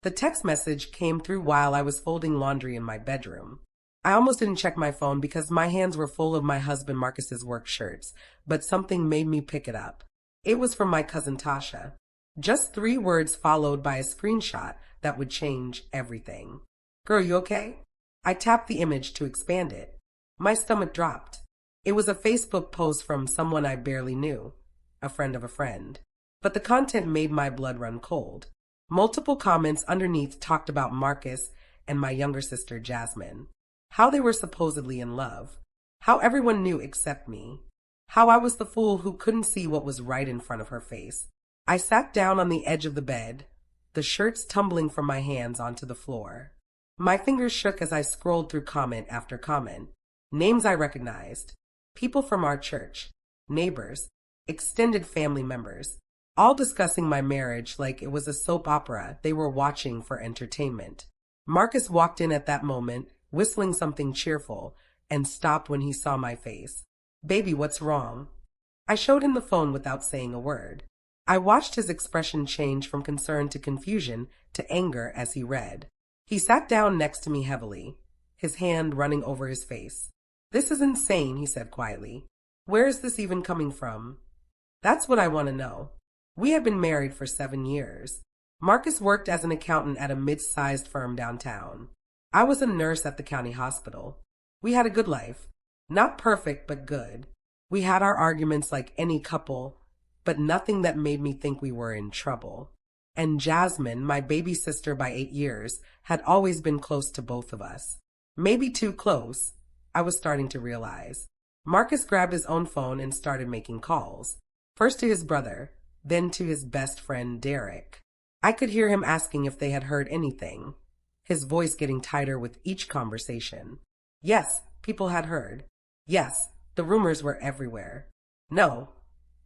The text message came through while I was folding laundry in my bedroom. I almost didn't check my phone because my hands were full of my husband Marcus's work shirts, but something made me pick it up. It was from my cousin Tasha. Just 3 words followed by a screenshot that would change everything. "Girl, you okay?" I tapped the image to expand it. My stomach dropped. It was a Facebook post from someone I barely knew, a friend of a friend. But the content made my blood run cold. Multiple comments underneath talked about Marcus and my younger sister Jasmine. How they were supposedly in love. How everyone knew except me. How I was the fool who couldn't see what was right in front of her face. I sat down on the edge of the bed, the shirts tumbling from my hands onto the floor. My fingers shook as I scrolled through comment after comment. Names I recognized. People from our church. Neighbors. Extended family members. All discussing my marriage like it was a soap opera they were watching for entertainment. Marcus walked in at that moment, whistling something cheerful, and stopped when he saw my face. "Baby, what's wrong?" I showed him the phone without saying a word. I watched his expression change from concern to confusion to anger as he read. He sat down next to me heavily, his hand running over his face. "This is insane," he said quietly. "Where is this even coming from?" "That's what I want to know." We had been married for 7 years. Marcus worked as an accountant at a mid-sized firm downtown. I was a nurse at the county hospital. We had a good life. Not perfect, but good. We had our arguments like any couple, but nothing that made me think we were in trouble. And Jasmine, my baby sister by 8 years, had always been close to both of us. Maybe too close, I was starting to realize. Marcus grabbed his own phone and started making calls. First to his brother, then to his best friend, Derek. I could hear him asking if they had heard anything, his voice getting tighter with each conversation. Yes, people had heard. Yes, the rumors were everywhere. No,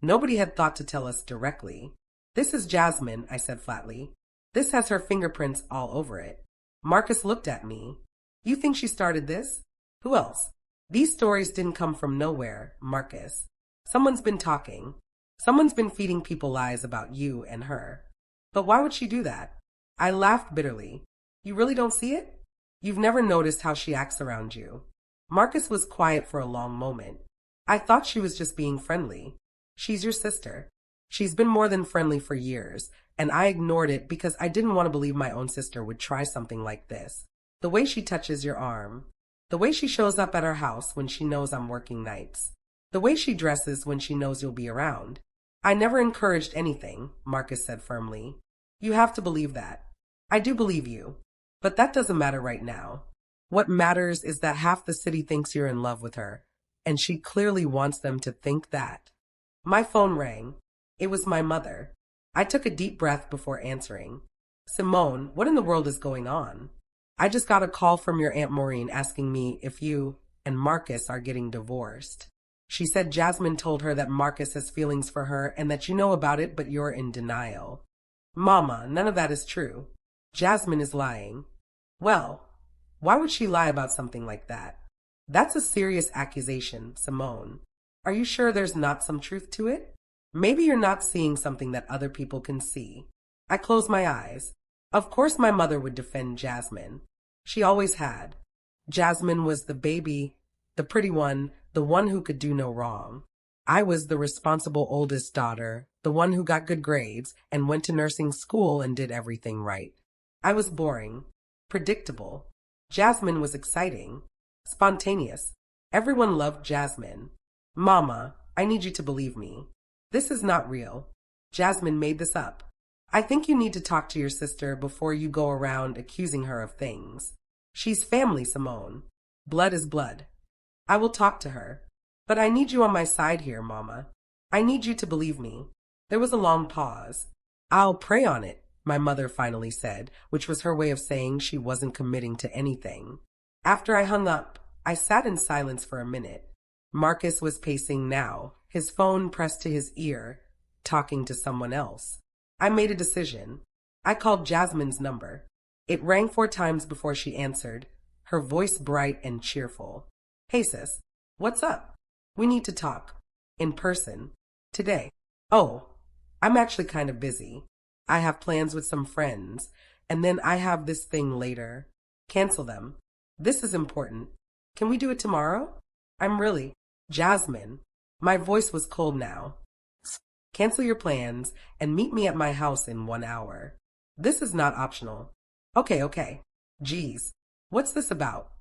nobody had thought to tell us directly. "This is Jasmine," I said flatly. "This has her fingerprints all over it." Marcus looked at me. "You think she started this? Who else? These stories didn't come from nowhere, Marcus. Someone's been talking. Someone's been feeding people lies about you and her. But why would she do that?" I laughed bitterly. "You really don't see it? You've never noticed how she acts around you." Marcus was quiet for a long moment. "I thought she was just being friendly. She's your sister. She's been more than friendly for years, and I ignored it because I didn't want to believe my own sister would try something like this. The way she touches your arm. The way she shows up at our house when she knows I'm working nights. The way she dresses when she knows you'll be around. I never encouraged anything," Marcus said firmly. "You have to believe that. I do believe you. But that doesn't matter right now. What matters is that half the city thinks you're in love with her, and she clearly wants them to think that." My phone rang. It was my mother. I took a deep breath before answering. "Simone, what in the world is going on?" "I just got a call from your Aunt Maureen asking me if you and Marcus are getting divorced. She said Jasmine told her that Marcus has feelings for her and that you know about it, but you're in denial." "Mama, none of that is true. Jasmine is lying." "Well, why would she lie about something like that? That's a serious accusation, Simone. Are you sure there's not some truth to it? Maybe you're not seeing something that other people can see." I closed my eyes. Of course my mother would defend Jasmine. She always had. Jasmine was the baby, the pretty one, the one who could do no wrong. I was the responsible oldest daughter, the one who got good grades and went to nursing school and did everything right. I was boring, predictable. Jasmine was exciting, spontaneous. Everyone loved Jasmine. "Mama, I need you to believe me. This is not real. Jasmine made this up. I think you need to talk to your sister before you go around accusing her of things. She's family, Simone. Blood is blood. I will talk to her. But I need you on my side here, Mama. I need you to believe me." There was a long pause. "I'll pray on it," my mother finally said, which was her way of saying she wasn't committing to anything. After I hung up, I sat in silence for a minute. Marcus was pacing now, his phone pressed to his ear, talking to someone else. I made a decision. I called Jasmine's number. It rang 4 times before she answered, her voice bright and cheerful. "Hey sis, what's up? We need to talk. In person. Today." "Oh, I'm actually kind of busy. I have plans with some friends. and then I have this thing later. Cancel them. This is important. Can we do it tomorrow? I'm really. Jasmine. My voice was cold now. Cancel your plans and meet me at my house in 1 hour. This is not optional. Okay. Geez. What's this about?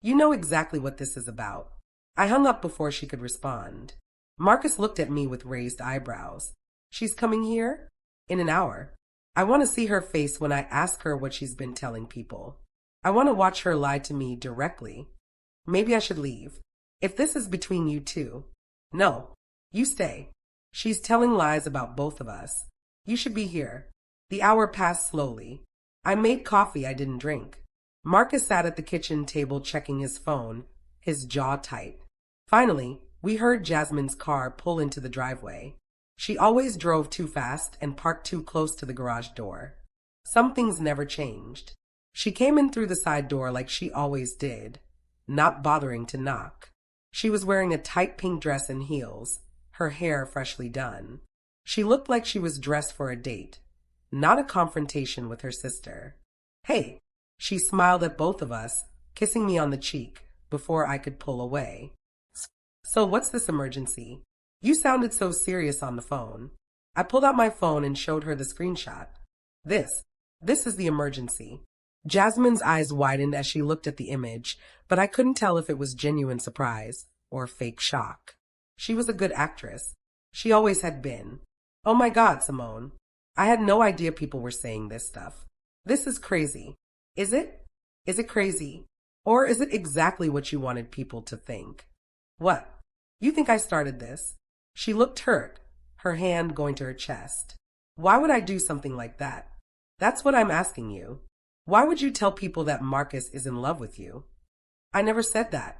You know exactly what this is about. I hung up before she could respond. Marcus looked at me with raised eyebrows. She's coming here? In an hour. I want to see her face when I ask her what she's been telling people. I want to watch her lie to me directly. Maybe I should leave. If this is between you two. No. You stay. She's telling lies about both of us. You should be here. The hour passed slowly. I made coffee I didn't drink. Marcus sat at the kitchen table checking his phone, his jaw tight. Finally, we heard Jasmine's car pull into the driveway. She always drove too fast and parked too close to the garage door. Some things never changed. She came in through the side door like she always did, not bothering to knock. She was wearing a tight pink dress and heels, her hair freshly done. She looked like she was dressed for a date, not a confrontation with her sister. Hey, she smiled at both of us, kissing me on the cheek before I could pull away. So what's this emergency? You sounded so serious on the phone. I pulled out my phone and showed her the screenshot. This is the emergency. Jasmine's eyes widened as she looked at the image, but I couldn't tell if it was genuine surprise or fake shock. She was a good actress. She always had been. Oh my God, Simone. I had no idea people were saying this stuff. This is crazy. Is it? Is it crazy? Or is it exactly what you wanted people to think? What? You think I started this? She looked hurt, her hand going to her chest. Why would I do something like that? That's what I'm asking you. Why would you tell people that Marcus is in love with you? I never said that.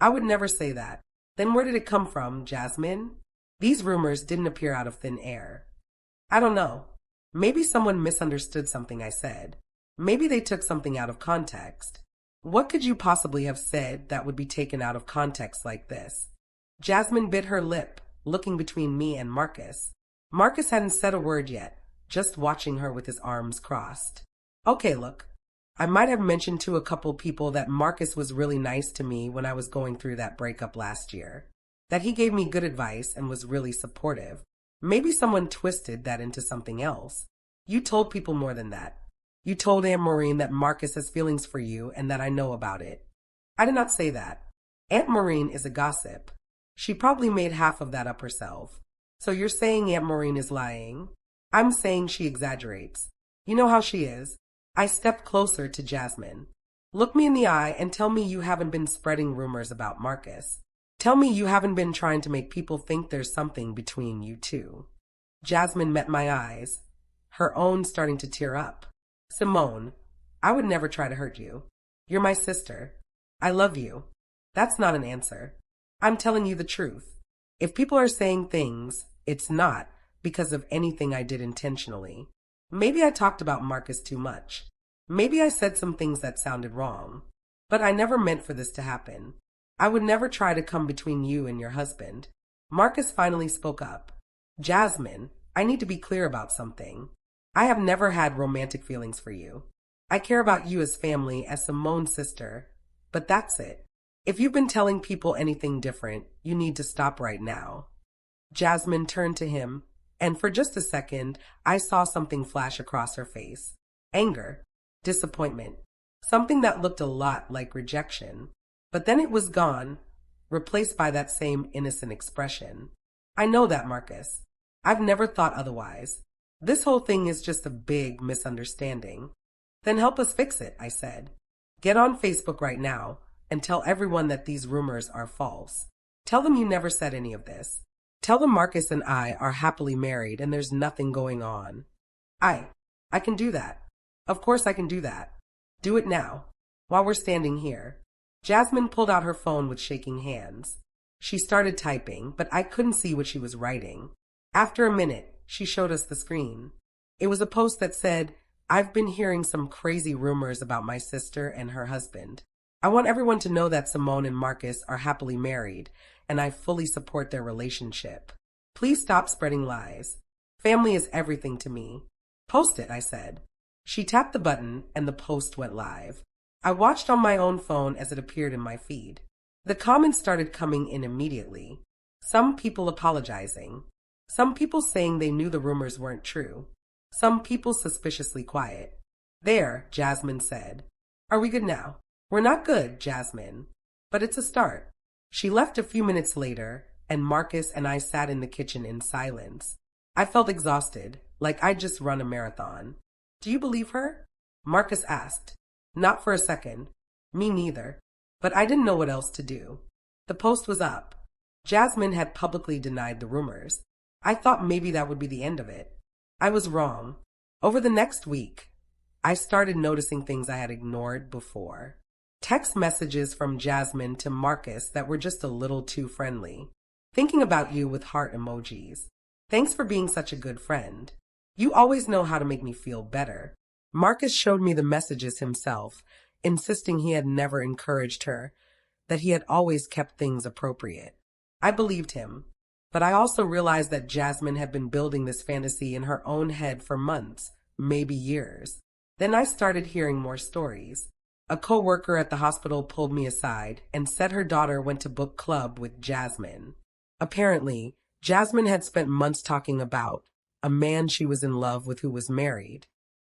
I would never say that. Then where did it come from, Jasmine? These rumors didn't appear out of thin air. I don't know. Maybe someone misunderstood something I said. Maybe they took something out of context. What could you possibly have said that would be taken out of context like this? Jasmine bit her lip, looking between me and Marcus. Marcus hadn't said a word yet, just watching her with his arms crossed. Okay, look. I might have mentioned to a couple people that Marcus was really nice to me when I was going through that breakup last year. That he gave me good advice and was really supportive. Maybe someone twisted that into something else. You told people more than that. You told Aunt Maureen that Marcus has feelings for you and that I know about it. I did not say that. Aunt Maureen is a gossip. She probably made half of that up herself. So you're saying Aunt Maureen is lying? I'm saying she exaggerates. You know how she is. I stepped closer to Jasmine. Look me in the eye and tell me you haven't been spreading rumors about Marcus. Tell me you haven't been trying to make people think there's something between you two. Jasmine met my eyes, her own starting to tear up. Simone, I would never try to hurt you. You're my sister. I love you. That's not an answer. I'm telling you the truth. If people are saying things, it's not because of anything I did intentionally. Maybe I talked about Marcus too much. Maybe I said some things that sounded wrong. But I never meant for this to happen. I would never try to come between you and your husband. Marcus finally spoke up. Jasmine, I need to be clear about something. I have never had romantic feelings for you. I care about you as family, as Simone's sister. But that's it. If you've been telling people anything different, you need to stop right now. Jasmine turned to him, and for just a second, I saw something flash across her face. Anger. Disappointment. Something that looked a lot like rejection. But then it was gone, replaced by that same innocent expression. I know that, Marcus. I've never thought otherwise. This whole thing is just a big misunderstanding. Then help us fix it, I said. Get on Facebook right now and tell everyone that these rumors are false. Tell them you never said any of this. Tell them Marcus and I are happily married and there's nothing going on. I can do that. Of course I can do that. Do it now, while we're standing here. Jasmine pulled out her phone with shaking hands. She started typing, but I couldn't see what she was writing. After a minute, she showed us the screen. It was a post that said, I've been hearing some crazy rumors about my sister and her husband. I want everyone to know that Simone and Marcus are happily married, and I fully support their relationship. Please stop spreading lies. Family is everything to me. Post it, I said. She tapped the button and the post went live. I watched on my own phone as it appeared in my feed. The comments started coming in immediately. Some people apologizing. Some people saying they knew the rumors weren't true. Some people suspiciously quiet. There, Jasmine said. Are we good now? We're not good, Jasmine. But it's a start. She left a few minutes later, and Marcus and I sat in the kitchen in silence. I felt exhausted, like I'd just run a marathon. Do you believe her? Marcus asked. Not for a second. Me neither. But I didn't know what else to do. The post was up. Jasmine had publicly denied the rumors. I thought maybe that would be the end of it. I was wrong. Over the next week, I started noticing things I had ignored before. Text messages from Jasmine to Marcus that were just a little too friendly. Thinking about you with heart emojis. Thanks for being such a good friend. You always know how to make me feel better. Marcus showed me the messages himself, insisting he had never encouraged her, that he had always kept things appropriate. I believed him, but I also realized that Jasmine had been building this fantasy in her own head for months, maybe years. Then I started hearing more stories. A co-worker at the hospital pulled me aside and said her daughter went to book club with Jasmine. Apparently, Jasmine had spent months talking about a man she was in love with who was married.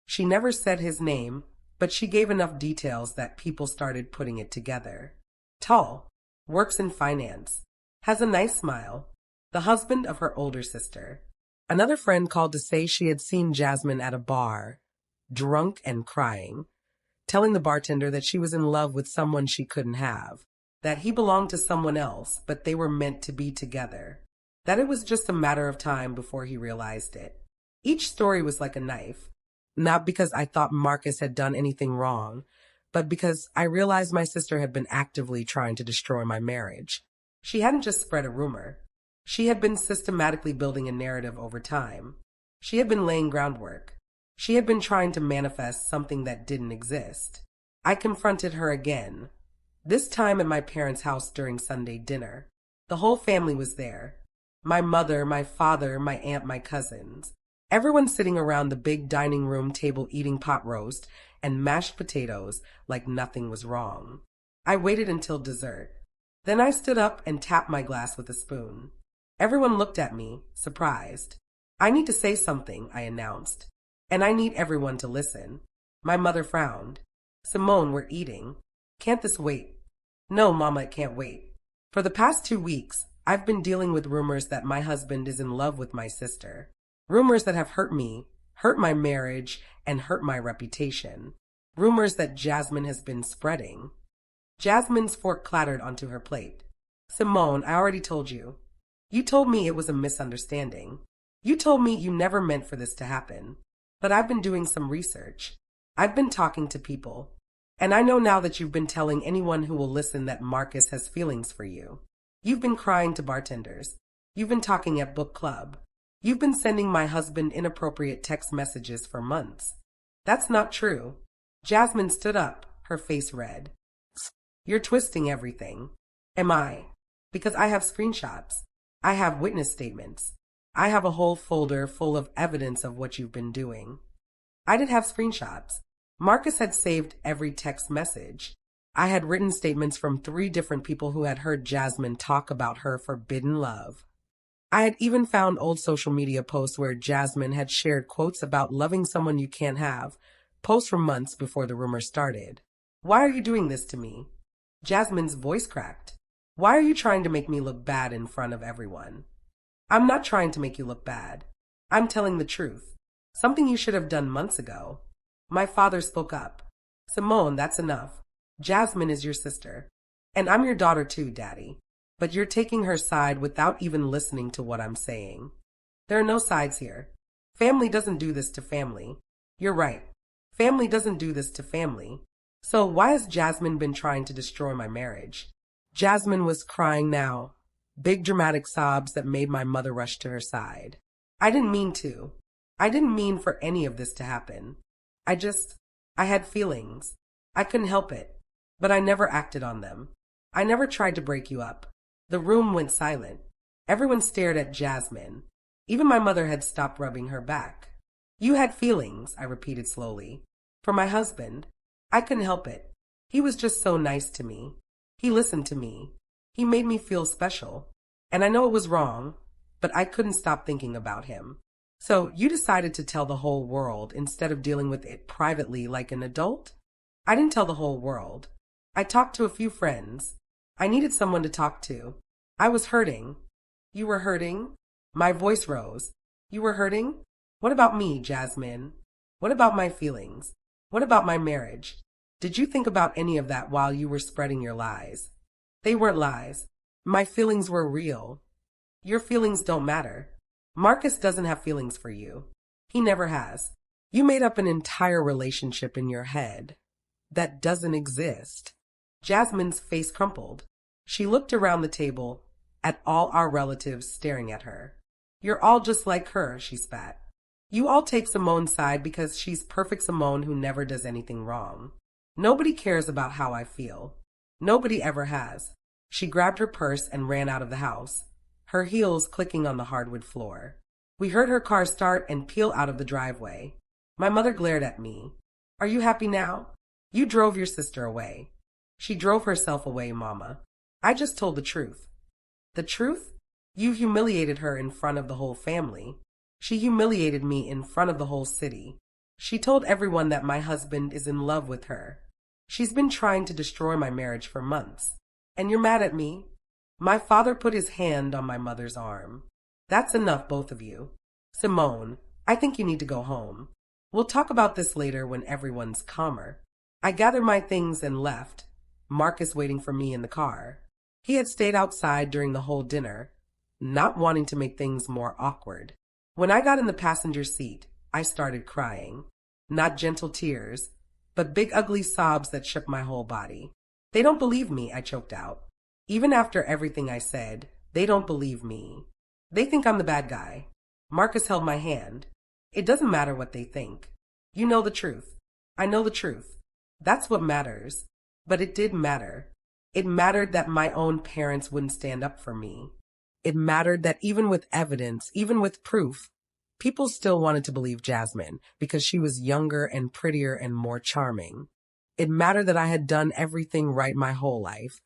She never said his name, but she gave enough details that people started putting it together. Tall, works in finance, has a nice smile, the husband of her older sister. Another friend called to say she had seen Jasmine at a bar, drunk and crying, telling the bartender that she was in love with someone she couldn't have, that he belonged to someone else, but they were meant to be together, that it was just a matter of time before he realized it. Each story was like a knife, not because I thought Marcus had done anything wrong, but because I realized my sister had been actively trying to destroy my marriage. She hadn't just spread a rumor. She had been systematically building a narrative over time. She had been laying groundwork. She had been trying to manifest something that didn't exist. I confronted her again, this time at my parents' house during Sunday dinner. The whole family was there. My mother, my father, my aunt, my cousins. Everyone sitting around the big dining room table eating pot roast and mashed potatoes like nothing was wrong. I waited until dessert. Then I stood up and tapped my glass with a spoon. Everyone looked at me, surprised. I need to say something, I announced. And I need everyone to listen. My mother frowned. Simone, we're eating. Can't this wait? No, Mama, it can't wait. For the past 2 weeks, I've been dealing with rumors that my husband is in love with my sister. Rumors that have hurt me, hurt my marriage, and hurt my reputation. Rumors that Jasmine has been spreading. Jasmine's fork clattered onto her plate. Simone, I already told you. You told me it was a misunderstanding. You told me you never meant for this to happen. But I've been doing some research. I've been talking to people. And I know now that you've been telling anyone who will listen that Marcus has feelings for you. You've been crying to bartenders. You've been talking at book club. You've been sending my husband inappropriate text messages for months. That's not true. Jasmine stood up, her face red. You're twisting everything. Am I? Because I have screenshots. I have witness statements. I have a whole folder full of evidence of what you've been doing. I did have screenshots. Marcus had saved every text message. I had written statements from 3 different people who had heard Jasmine talk about her forbidden love. I had even found old social media posts where Jasmine had shared quotes about loving someone you can't have, posts from months before the rumor started. Why are you doing this to me? Jasmine's voice cracked. Why are you trying to make me look bad in front of everyone? I'm not trying to make you look bad. I'm telling the truth. Something you should have done months ago. My father spoke up. Simone, that's enough. Jasmine is your sister. And I'm your daughter too, Daddy. But you're taking her side without even listening to what I'm saying. There are no sides here. Family doesn't do this to family. You're right. Family doesn't do this to family. So why has Jasmine been trying to destroy my marriage? Jasmine was crying now. Big dramatic sobs that made my mother rush to her side. I didn't mean to. I didn't mean for any of this to happen. I had feelings. I couldn't help it. But I never acted on them. I never tried to break you up. The room went silent. Everyone stared at Jasmine. Even my mother had stopped rubbing her back. You had feelings, I repeated slowly. For my husband. I couldn't help it. He was just so nice to me. He listened to me. He made me feel special. And I know it was wrong, but I couldn't stop thinking about him. So you decided to tell the whole world instead of dealing with it privately like an adult? I didn't tell the whole world. I talked to a few friends. I needed someone to talk to. I was hurting. You were hurting? My voice rose. You were hurting? What about me, Jasmine? What about my feelings? What about my marriage? Did you think about any of that while you were spreading your lies? They weren't lies. My feelings were real. Your feelings don't matter. Marcus doesn't have feelings for you. He never has. You made up an entire relationship in your head that doesn't exist. Jasmine's face crumpled. She looked around the table at all our relatives staring at her. You're all just like her, she spat. You all take Simone's side because she's perfect Simone who never does anything wrong. Nobody cares about how I feel. Nobody ever has. She grabbed her purse and ran out of the house, her heels clicking on the hardwood floor. We heard her car start and peel out of the driveway. My mother glared at me. Are you happy now? You drove your sister away. She drove herself away, Mama. I just told the truth. The truth? You humiliated her in front of the whole family. She humiliated me in front of the whole city. She told everyone that my husband is in love with her. She's been trying to destroy my marriage for months. And you're mad at me? My father put his hand on my mother's arm. That's enough, both of you. Simone, I think you need to go home. We'll talk about this later when everyone's calmer. I gathered my things and left, Marcus waiting for me in the car. He had stayed outside during the whole dinner, not wanting to make things more awkward. When I got in the passenger seat, I started crying. Not gentle tears, but big ugly sobs that shook my whole body. They don't believe me, I choked out. Even after everything I said, they don't believe me. They think I'm the bad guy. Marcus held my hand. It doesn't matter what they think. You know the truth. I know the truth. That's what matters. But it did matter. It mattered that my own parents wouldn't stand up for me. It mattered that even with evidence, even with proof, people still wanted to believe Jasmine because she was younger and prettier and more charming. It mattered that I had done everything right my whole life,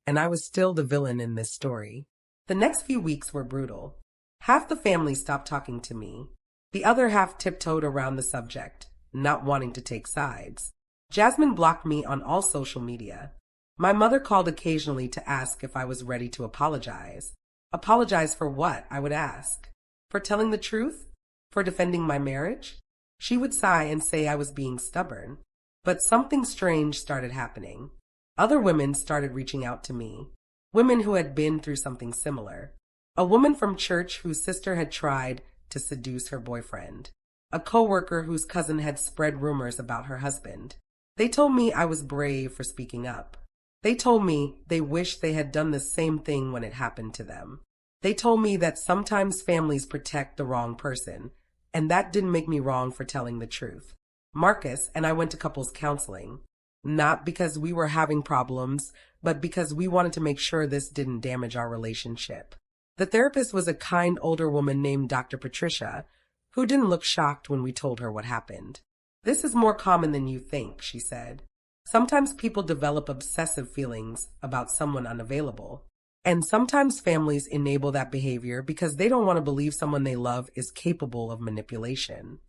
and I was still the villain in this story. The next few weeks were brutal. Half the family stopped talking to me. The other half tiptoed around the subject, not wanting to take sides. Jasmine blocked me on all social media. My mother called occasionally to ask if I was ready to apologize. Apologize for what, I would ask. For telling the truth? For defending my marriage? She would sigh and say I was being stubborn. But something strange started happening. Other women started reaching out to me. Women who had been through something similar. A woman from church whose sister had tried to seduce her boyfriend. A coworker whose cousin had spread rumors about her husband. They told me I was brave for speaking up. They told me they wished they had done the same thing when it happened to them. They told me that sometimes families protect the wrong person, and that didn't make me wrong for telling the truth. Marcus and I went to couples counseling, not because we were having problems, but because we wanted to make sure this didn't damage our relationship. The therapist was a kind older woman named Dr. Patricia, who didn't look shocked when we told her what happened. This is more common than you think, she said. Sometimes people develop obsessive feelings about someone unavailable. And sometimes families enable that behavior because they don't want to believe someone they love is capable of manipulation.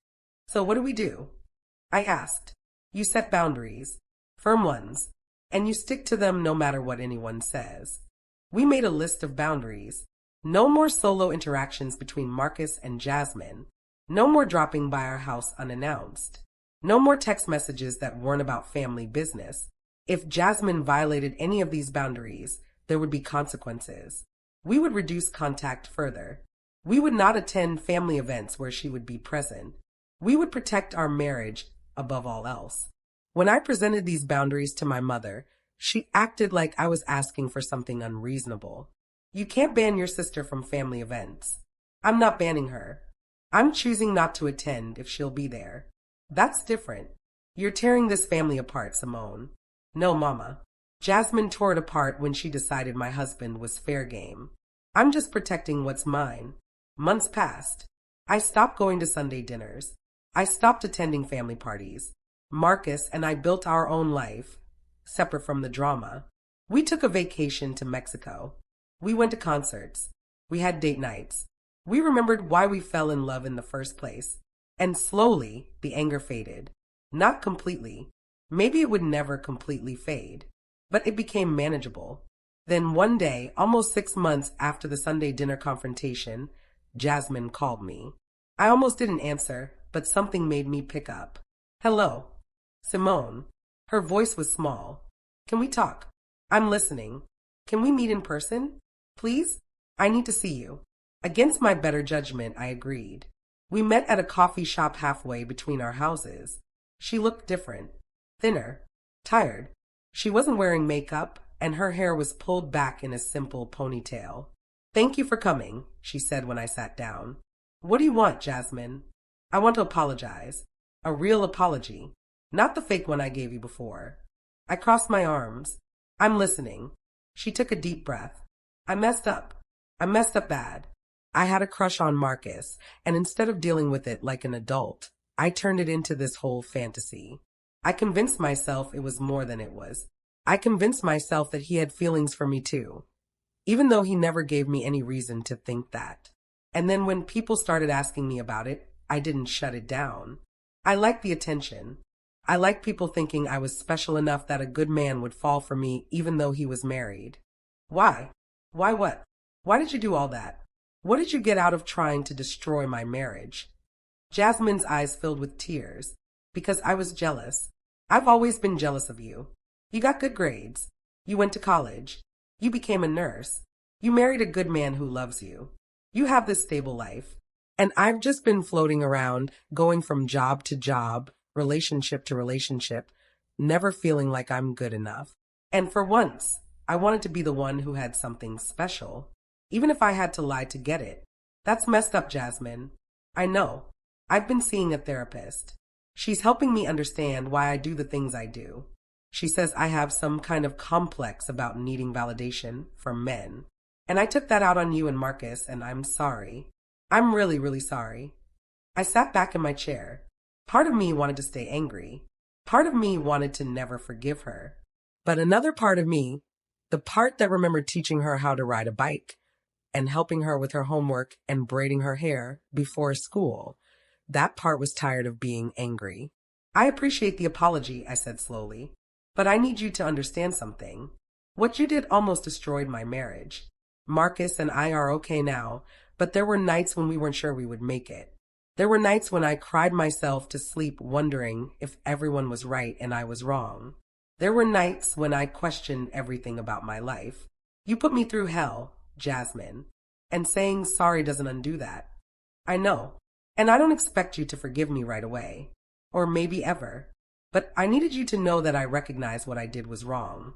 So what do? I asked. You set boundaries, firm ones, and you stick to them no matter what anyone says. We made a list of boundaries. No more solo interactions between Marcus and Jasmine. No more dropping by our house unannounced. No more text messages that weren't about family business. If Jasmine violated any of these boundaries, there would be consequences. We would reduce contact further. We would not attend family events where she would be present. We would protect our marriage above all else. When I presented these boundaries to my mother, she acted like I was asking for something unreasonable. You can't ban your sister from family events. I'm not banning her. I'm choosing not to attend if she'll be there. That's different. You're tearing this family apart, Simone. No, Mama. Jasmine tore it apart when she decided my husband was fair game. I'm just protecting what's mine. Months passed. I stopped going to Sunday dinners. I stopped attending family parties. Marcus and I built our own life, separate from the drama. We took a vacation to Mexico. We went to concerts. We had date nights. We remembered why we fell in love in the first place. And slowly, the anger faded. Not completely. Maybe it would never completely fade. But it became manageable. Then one day, almost 6 months after the Sunday dinner confrontation, Jasmine called me. I almost didn't answer, but something made me pick up. Hello. Simone. Her voice was small. Can we talk? I'm listening. Can we meet in person? Please? I need to see you. Against my better judgment, I agreed. We met at a coffee shop halfway between our houses. She looked different. Thinner. Tired. She wasn't wearing makeup, and her hair was pulled back in a simple ponytail. Thank you for coming, she said when I sat down. What do you want, Jasmine? I want to apologize. A real apology. Not the fake one I gave you before. I crossed my arms. I'm listening. She took a deep breath. I messed up. I messed up bad. I had a crush on Marcus, and instead of dealing with it like an adult, I turned it into this whole fantasy. I convinced myself it was more than it was. I convinced myself that he had feelings for me too, even though he never gave me any reason to think that. And then when people started asking me about it, I didn't shut it down. I liked the attention. I liked people thinking I was special enough that a good man would fall for me even though he was married. Why? Why what? Why did you do all that? What did you get out of trying to destroy my marriage? Jasmine's eyes filled with tears. Because I was jealous. I've always been jealous of you. You got good grades. You went to college. You became a nurse. You married a good man who loves you. You have this stable life. And I've just been floating around, going from job to job, relationship to relationship, never feeling like I'm good enough. And for once, I wanted to be the one who had something special, even if I had to lie to get it. That's messed up, Jasmine. I know. I've been seeing a therapist. She's helping me understand why I do the things I do. She says I have some kind of complex about needing validation from men. And I took that out on you and Marcus, and I'm sorry. I'm really, really sorry. I sat back in my chair. Part of me wanted to stay angry. Part of me wanted to never forgive her. But another part of me, the part that remembered teaching her how to ride a bike and helping her with her homework and braiding her hair before school, that part was tired of being angry. I appreciate the apology, I said slowly, but I need you to understand something. What you did almost destroyed my marriage. Marcus and I are okay now, but there were nights when we weren't sure we would make it. There were nights when I cried myself to sleep wondering if everyone was right and I was wrong. There were nights when I questioned everything about my life. You put me through hell, Jasmine, and saying sorry doesn't undo that. I know, and I don't expect you to forgive me right away, or maybe ever, but I needed you to know that I recognize what I did was wrong,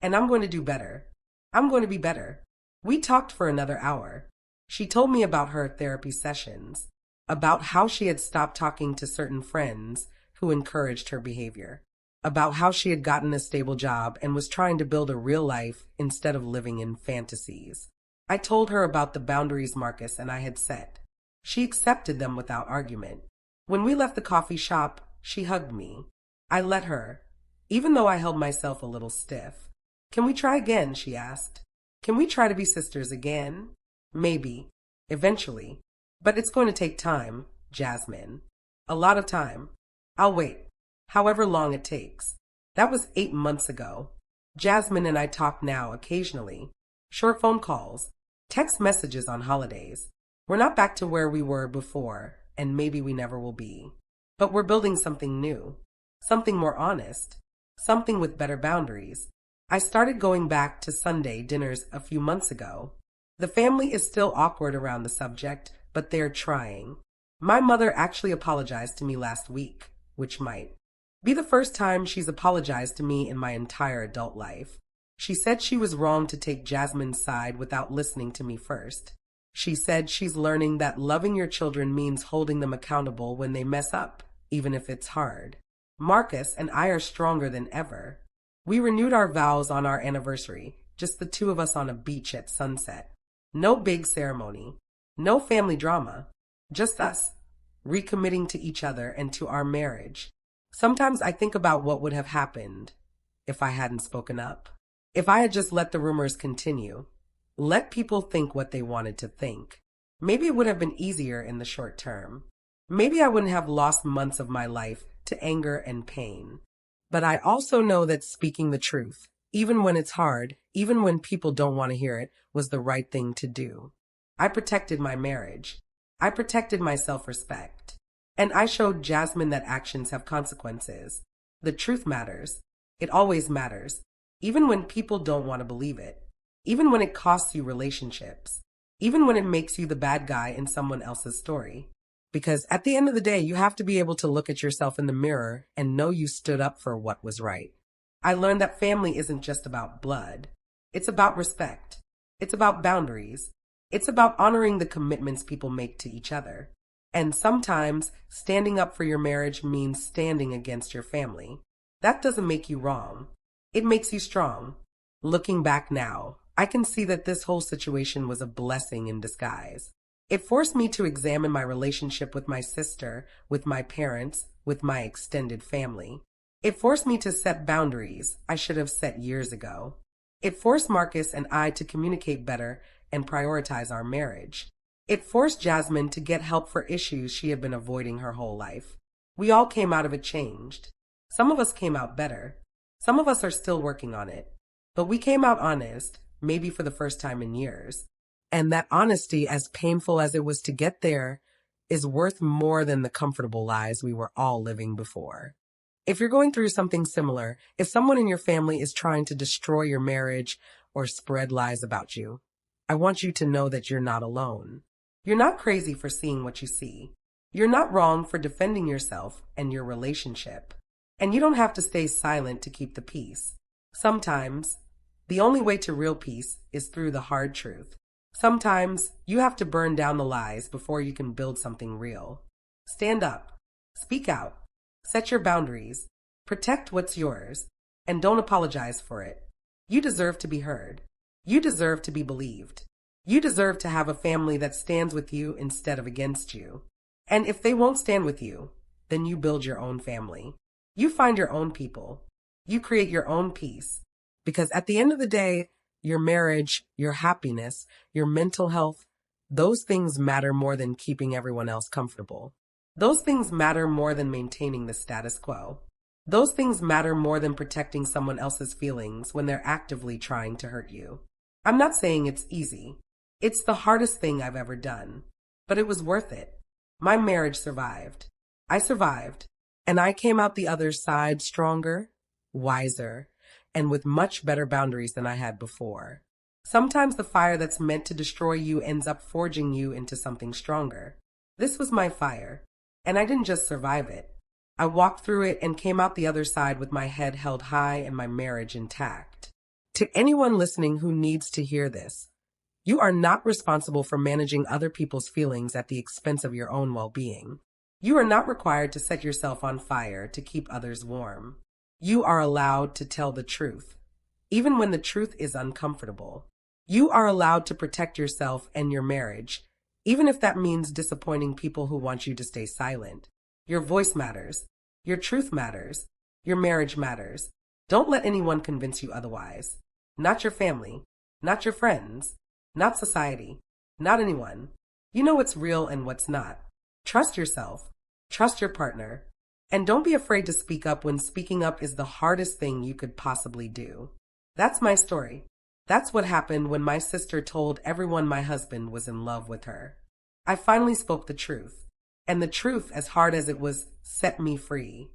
and I'm going to do better. I'm going to be better. We talked for another hour. She told me about her therapy sessions, about how she had stopped talking to certain friends who encouraged her behavior, about how she had gotten a stable job and was trying to build a real life instead of living in fantasies. I told her about the boundaries Marcus and I had set. She accepted them without argument. When we left the coffee shop, she hugged me. I let her, even though I held myself a little stiff. Can we try again? She asked. Can we try to be sisters again? Maybe. Eventually. But it's going to take time, Jasmine. A lot of time. I'll wait. However long it takes. That was 8 months ago. Jasmine and I talk now occasionally. Short phone calls. Text messages on holidays. We're not back to where we were before, and maybe we never will be. But we're building something new. Something more honest. Something with better boundaries. I started going back to Sunday dinners a few months ago. The family is still awkward around the subject, but they're trying. My mother actually apologized to me last week, which might be the first time she's apologized to me in my entire adult life. She said she was wrong to take Jasmine's side without listening to me first. She said she's learning that loving your children means holding them accountable when they mess up, even if it's hard. Marcus and I are stronger than ever. We renewed our vows on our anniversary, just the two of us on a beach at sunset. No big ceremony. No family drama. Just us. recommitting to each other and to our marriage. Sometimes I think about what would have happened if I hadn't spoken up. If I had just let the rumors continue, let people think what they wanted to think. Maybe it would have been easier in the short term. Maybe I wouldn't have lost months of my life to anger and pain. But I also know that speaking the truth, even when it's hard, even when people don't want to hear it, was the right thing to do. I protected my marriage. I protected my self-respect. And I showed Jasmine that actions have consequences. The truth matters. It always matters. Even when people don't want to believe it. Even when it costs you relationships. Even when it makes you the bad guy in someone else's story. Because at the end of the day, you have to be able to look at yourself in the mirror and know you stood up for what was right. I learned that family isn't just about blood. It's about respect. It's about boundaries. It's about honoring the commitments people make to each other. And sometimes standing up for your marriage means standing against your family. That doesn't make you wrong. It makes you strong. Looking back now, I can see that this whole situation was a blessing in disguise. It forced me to examine my relationship with my sister, with my parents, with my extended family. It forced me to set boundaries I should have set years ago. It forced Marcus and I to communicate better and prioritize our marriage. It forced Jasmine to get help for issues she had been avoiding her whole life. We all came out of it changed. Some of us came out better. Some of us are still working on it. But we came out honest, maybe for the first time in years. And that honesty, as painful as it was to get there, is worth more than the comfortable lies we were all living before. If you're going through something similar, if someone in your family is trying to destroy your marriage or spread lies about you, I want you to know that you're not alone. You're not crazy for seeing what you see. You're not wrong for defending yourself and your relationship. And you don't have to stay silent to keep the peace. Sometimes, the only way to real peace is through the hard truth. Sometimes, you have to burn down the lies before you can build something real. Stand up. Speak out. Set your boundaries. Protect what's yours. And don't apologize for it. You deserve to be heard. You deserve to be believed. You deserve to have a family that stands with you instead of against you. And if they won't stand with you, then you build your own family. You find your own people. You create your own peace. Because at the end of the day, your marriage, your happiness, your mental health, those things matter more than keeping everyone else comfortable. Those things matter more than maintaining the status quo. Those things matter more than protecting someone else's feelings when they're actively trying to hurt you. I'm not saying it's easy. It's the hardest thing I've ever done. But it was worth it. My marriage survived. I survived. And I came out the other side stronger, wiser, and with much better boundaries than I had before. Sometimes the fire that's meant to destroy you ends up forging you into something stronger. This was my fire, and I didn't just survive it. I walked through it and came out the other side with my head held high and my marriage intact. To anyone listening who needs to hear this, you are not responsible for managing other people's feelings at the expense of your own well-being. You are not required to set yourself on fire to keep others warm. You are allowed to tell the truth, even when the truth is uncomfortable. You are allowed to protect yourself and your marriage, even if that means disappointing people who want you to stay silent. Your voice matters. Your truth matters. Your marriage matters. Don't let anyone convince you otherwise. Not your family. Not your friends. Not society. Not anyone. You know what's real and what's not. Trust yourself. Trust your partner. And don't be afraid to speak up when speaking up is the hardest thing you could possibly do. That's my story. That's what happened when my sister told everyone my husband was in love with her. I finally spoke the truth. And the truth, as hard as it was, set me free.